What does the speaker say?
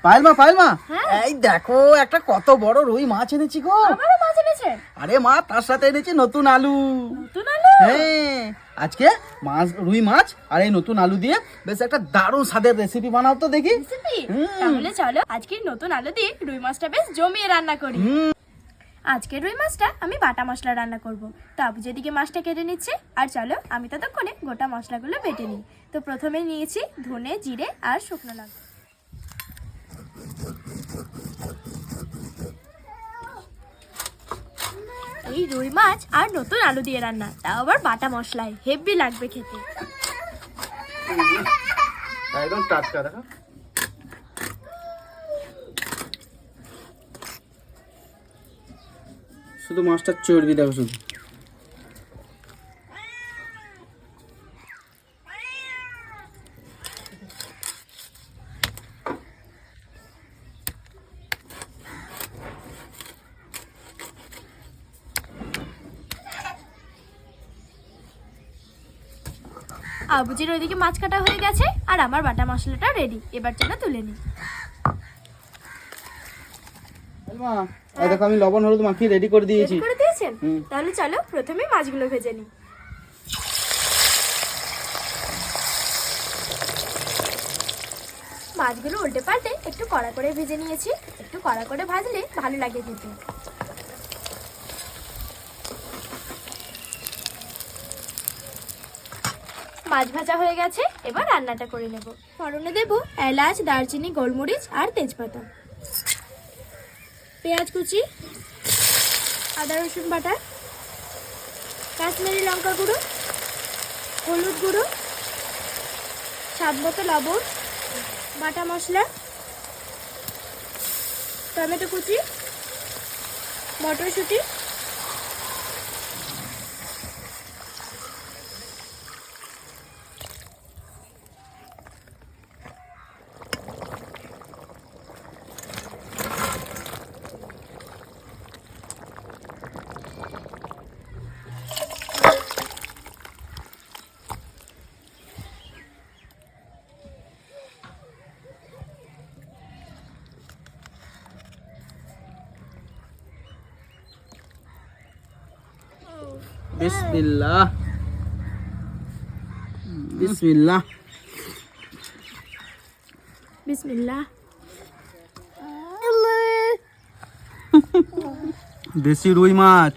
পায়েল মা এই দেখো একটা কত বড় রুই মাছ এনেছি গো। আমারও মাছ এনেছে? আরে মা তার সাথে এনেছি নতুন আলু। নতুন আলু? হ্যাঁ, আজকে মাছ রুই মাছ আর এই নতুন আলু দিয়ে বেশ একটা দারুণ স্বাদের রেসিপি বানাও তো দেখি। রেসিপি? তাহলে চলো আজকে নতুন আলু দিয়ে রুই মাছটা বেশ জমিয়ে রান্না করি। আজকে রুই মাছটা আমি বাটা মশলা রান্না করব। তো আপু যেদিকে মাছটা কেটে নিচ্ছে, আর চলো আমি ততক্ষণে গোটা মশলাগুলো বেটে নিই। তো প্রথমে নিয়েছি ধনে, জিরে আর শুকনো লঙ্কা। এই রুই মাছ আর নতুন আলু দিয়ে রান্না, তাও আবার বাটা মশলায়, হেভি লাগবে খেতে। একদম টাটকা দেখো। শুধু মাছটার চর্বি দেখো শুধু। আবুজির ওইদিকে মাছ কাটা হয়ে গেছে আর আমার বাটা মশলাটা রেডি। এবার চলো তুলে নিই। মা এই দেখো আমি লবণ হলুদ মাখিয়ে রেডি করে দিয়েছি। রেডি করে দিয়েছেন? তাহলে চলো প্রথমে মাছগুলো ভেজে নিই। মাছগুলো উল্টে পাল্টে একটু কড়া করে ভেজে নিয়েছি। একটু কড়া করে ভাজলে ভালো লাগে খেতে। মাছ ভাজা হয়ে গেছে, এবার রান্নাটা করে নেব। ফোড়নে দেব এলাচ, দারচিনি, গোলমরিচ আর তেজপাতা, পেঁয়াজ কুচি, আদা রসুন বাটা, কাশ্মীরি লঙ্কা গুঁড়ো, হলুদ গুঁড়ো, স্বাদ মতো লবণ, বাটা মশলা, টমেটো কুচি, মটরশুঁটি, বিসমিল্লাহ বিসমিল্লাহ বিসমিল্লাহ। দেশি রুই মাছ।